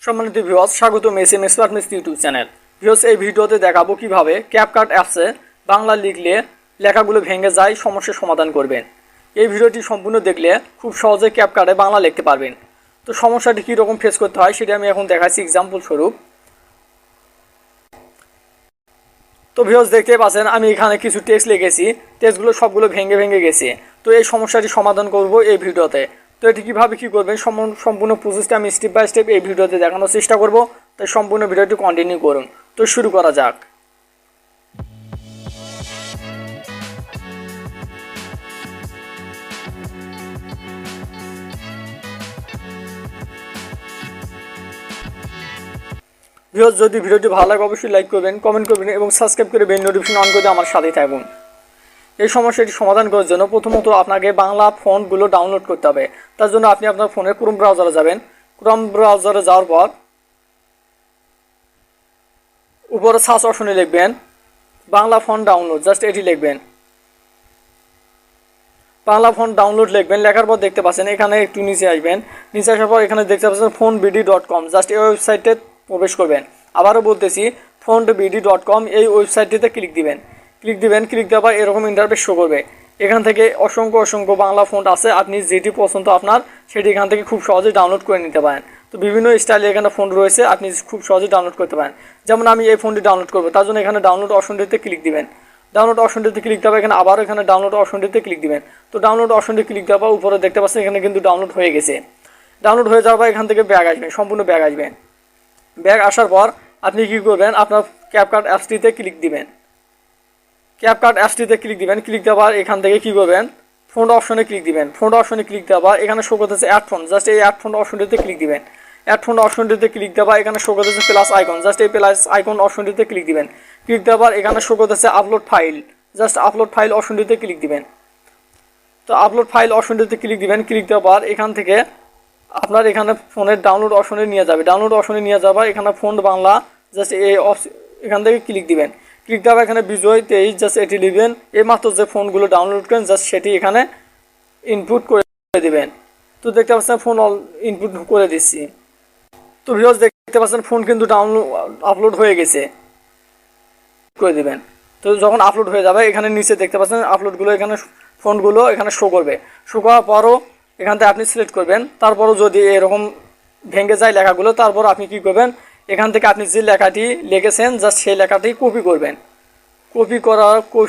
সম্মানিত ভিউয়ার্স, স্বাগতম M expert mistri YouTube channel. Viewers, এই ভিডিওতে দেখাবো কিভাবে ক্যাপকাট অ্যাপসে বাংলা লিখলে লেখাগুলো ভেঙে যায় সমস্যার সমাধান করবেন। এই ভিডিওটি সম্পূর্ণ দেখলে খুব সহজে ক্যাপকাটে বাংলা লিখতে পারবেন। তো সমস্যাটি কীরকম ফেস করতে হয় সেটা আমি এখন দেখাচ্ছি এক্সাম্পল স্বরূপ। তো ভিউয়ার্স, দেখতে পাচ্ছেন আমি এখানে কিছু টেক্সট লিখেছি, টেক্সটগুলো সবগুলো ভেঙে ভেঙে গেছে। তো এই সমস্যাটি সমাধান করব এই ভিডিওতে। তো এটি কীভাবে কী করবেন সম্পূর্ণ প্রসেসটা আমি স্টেপ বাই স্টেপ এই ভিডিওতে দেখানোর চেষ্টা করব। তাই সম্পূর্ণ ভিডিওটি কন্টিনিউ করুন। তো শুরু করা যাক। ভিউয়ার্স, যদি ভিডিওটি ভালো লাগে অবশ্যই লাইক করবেন, কমেন্ট করবেন এবং সাবস্ক্রাইব করে বেল নোটিফিকেশন অন করে আমার সাথেই থাকুন। এই সমস্যাটি সমাধান করার জন্য প্রথমত আপনাকে বাংলা ফন্টগুলো ডাউনলোড করতে হবে। তার জন্য আপনি আপনার ফোনের ক্রোম ব্রাউজারে যাবেন। ক্রোম ব্রাউজারে যাওয়ার পর উপরে সার্চ অপশনে লিখবেন বাংলা ফন্ট ডাউনলোড, জাস্ট এটি লিখবেন। বাংলা ফন্ট ডাউনলোড লিখবেন। লেখার পর দেখতে পাচ্ছেন এখানে একটু নিচে আসবেন। নিচে আসার পর এখানে দেখতে পাচ্ছেন fontbd.com, জাস্ট এই ওয়েবসাইটে প্রবেশ করবেন। আবারও বলতেছি fontbd.com, এই ওয়েবসাইটটিতে ক্লিক দিবেন। ক্লিক দেওয়ার পর এরকম ইন্টারফেস শো করবে। এখান থেকে অসংখ্য বাংলা ফন্ট আছে, আপনি যেটি পছন্দ আপনার সেটি এখান থেকে খুব সহজে ডাউনলোড করে নিতে পারেন। তো বিভিন্ন স্টাইলে এখানে ফন্ট রয়েছে, আপনি খুব সহজে ডাউনলোড করতে পারেন। যেমন আমি এই ফন্টটি ডাউনলোড করবো, তার জন্য এখানে ডাউনলোড অপশনটিতে ক্লিক দিবেন। ডাউনলোড অপশনটিতে ক্লিক দেওয়া, এখানে আবার এখানে ডাউনলোড অপশনটিতে ক্লিক দিবেন। তো ডাউনলোড অপশনটি ক্লিক দেওয়ার পর উপরে দেখতে পাচ্ছেন এখানে কিন্তু ডাউনলোড হয়ে গেছে। ডাউনলোড হয়ে যাওয়ার পর এখান থেকে ব্যাগ আসবেন, সম্পূর্ণ ব্যাগ আসবেন। ব্যাগ আসার পর আপনি কী করবেন, আপনার ক্যাপকাট অ্যাপসটিতে ক্লিক দিবেন। ক্যাপকাট অ্যাপসটিতে ক্লিক দিবেন। ক্লিক দেওয়ার এখান থেকে কী করবেন, ফন্ট অপশনে ক্লিক দিবেন। ফন্ট অপশনে ক্লিক দেওয়ার এখানে শো করতেছে অ্যাড ফন্ট, জাস্ট এই অ্যাড ফন্ট অপশনটিতে ক্লিক দিবেন। অ্যাড ফন্ট অপশনটিতে ক্লিক দেওয়া, এখানে শো করতেছে প্লাস আইকন, জাস্ট এই প্লাস আইকন অপশনটিতে ক্লিক দিবেন। ক্লিক দেওয়ার এখানে শো করতেছে upload file, just upload file অপশনটিতে ক্লিক দিবেন। তো আপলোড ফাইল অপশনটিতে ক্লিক দিবেন। ক্লিক দেওয়ার এখান থেকে আপনার এখানে ফোনের ডাউনলোড অপশনে নিয়ে যাবে। ডাউনলোড অপশনে নিয়ে যাবার এখানে ফন্ট বাংলা, জাস্ট এই এখান থেকে ক্লিক দিবেন। ক্লিক দেওয়া এখানে বিজয় 23, জাস্ট এটি লিখবেন। এই মাত্র যে ফোনগুলো ডাউনলোড করেন জাস্ট সেটি এখানে ইনপুট করে দেবেন। তো দেখতে পাচ্ছেন ফোন ইনপুট করে দিচ্ছি। তো ভিউয়ার্স, দেখতে পাচ্ছেন ফোন কিন্তু আপলোড হয়ে গেছে, করে দিবেন। তো যখন আপলোড হয়ে যাবে এখানে নিচে দেখতে পাচ্ছেন আপলোডগুলো, এখানে ফোনগুলো এখানে শো করবে। শো করার পরও এখান থেকে আপনি সিলেক্ট করবেন। তারপরও যদি এরকম ভেঙে যায় লেখাগুলো, তারপর আপনি কী করবেন, এখান থেকে আপনি যে লেখাটি লিখেছেন জাস্ট সেই লেখাটি কপি করবেন।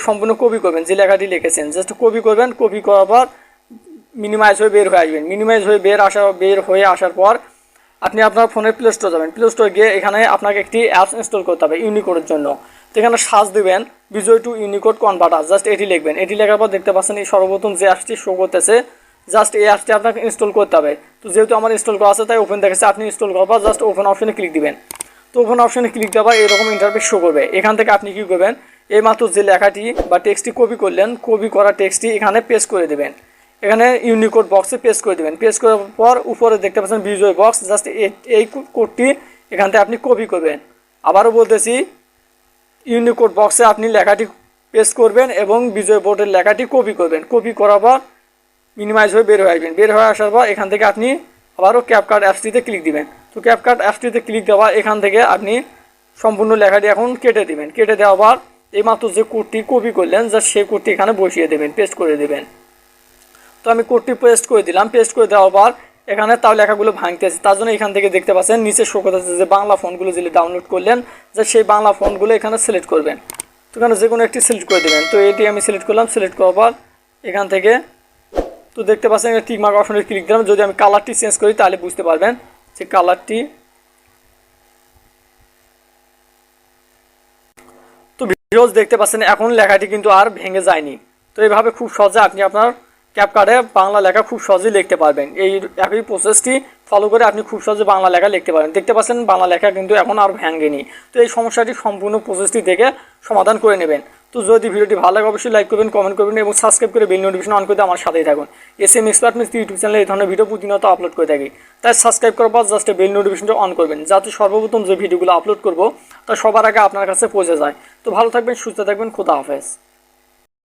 সম্পূর্ণ কপি করবেন, যে লেখাটি লিখেছেন জাস্ট কপি করবেন। কপি করার পর মিনিমাইজ হয়ে বের হয়ে আসবেন। মিনিমাইজ হয়ে বের হয়ে আসার পর আপনি আপনার ফোনের প্লে স্টোর যাবেন। প্লে স্টোর গিয়ে এখানে আপনাকে একটি অ্যাপস ইনস্টল করতে হবে ইউনিকোডের জন্য। তো এখানে সার্চ দেবেন বিজয় টু ইউনিকোড কনভার্টার, জাস্ট এটি লিখবেন। এটি লেখার পর দেখতে পাচ্ছেন এই সর্বপ্রথম যে অ্যাপসটি শো করতেছে, জাস্ট এই অ্যাপসটি আপনাকে ইনস্টল করতে হবে। তো যেহেতু আমার ইনস্টল করা আছে তাই ওপেন দেখেছে, আপনি ইনস্টল করার পর জাস্ট ওপেন অপশনে ক্লিক দিবেন। তো ওপেন অপশনে ক্লিক দেওয়ার এরকম ইন্টারফেস শো করবে। এখান থেকে আপনি কী করবেন, এই মাত্র যে লেখাটি বা টেক্সটটি কপি করলেন, কপি করা টেক্সটটি এখানে পেস্ট করে দেবেন। এখানে ইউনিকোড বক্সে পেস্ট করে দেবেন। পেস্ট করার পর উপরে দেখতে পাচ্ছেন বিজয় বক্স, জাস্ট এই কোডটি এখান থেকে আপনি কপি করবেন। আবারও বলতেছি, ইউনিকোড বক্সে আপনি লেখাটি পেস্ট করবেন এবং বিজয় বোর্ডের লেখাটি কপি করবেন। কপি করার পর মিনিমাইজ হয়ে বের হয়ে আসবেন। বের হয়ে আসার পর এখান থেকে আপনি আবারও ক্যাপকাট অ্যাপসটিতে ক্লিক দিবেন। তো ক্যাপকাট অ্যাপসটিতে ক্লিক দেওয়া এখান থেকে আপনি সম্পূর্ণ লেখাটি এখন কেটে দিবেন। কেটে দেওয়ার পর এইমাত্র যে কোডটি কপি করলেন জাস্ট সেই কোডটি এখানে বসিয়ে দেবেন, পেস্ট করে দেবেন। তো আমি কোডটি পেস্ট করে দিলাম। পেস্ট করে দেওয়ার পর এখানে তাও লেখাগুলো ভাঙতেছে, তার জন্য এখান থেকে দেখতে পাচ্ছেন নিচে শো করতেছে যে বাংলা ফন্টগুলো যেগুলো ডাউনলোড করলেন যে সেই বাংলা ফন্টগুলো এখানে সিলেক্ট করবেন। তো এখানে যে কোনো একটি সিলেক্ট করে দেবেন। তো এটি আমি সিলেক্ট করলাম। সিলেক্ট করার পর এখান থেকে তো দেখতে পাচ্ছেন টিক মার্ক অপশনে ক্লিক দিলাম। যদি আমি কালারটি চেঞ্জ করি তাহলে বুঝতে পারবেন যে কালারটি। তো ভিউয়ার্স, দেখতে পাচ্ছেন এখন লেখাটি কিন্তু আর ভেঙে যায়নি। তো এইভাবে খুব সহজে আপনি আপনার ক্যাপকাটে বাংলা লেখা খুব সহজেই লিখতে পারবেন। এই একই প্রসেসটি ফলো করে আপনি খুব সহজে বাংলা লেখা লিখতে পারেন। দেখতে পাচ্ছেন বাংলা লেখা কিন্তু এখন আর ভাঙেনি। তো এই সমস্যাটি সম্পূর্ণ প্রসেসটি দেখে সমাধান করে নেবেন। তো যদি ভিডিওটি ভালো লাগে অবশ্যই লাইক করবেন, কমেন্ট করবেন এবং সাবস্ক্রাইব করে বেল নোটিফিকেশন অন করে আমার সাথেই থাকুন। এম এক্সপার্ট মিস্ট্রি ইউটিউব চ্যানেলে এই ধরনের ভিডিও প্রতিনিয়ত আপলোড করে থাকি। তাই সাবস্ক্রাইব করার পর জাস্ট বেল নোটিফিকেশনটা অন করবেন, যাতে সর্বপ্রথম যে ভিডিওগুলো আপলোড করব তা সবার আগে আপনার কাছে পৌঁছে যায়। তো ভালো থাকবেন, সুস্থ থাকবেন, খোদা হাফেজ।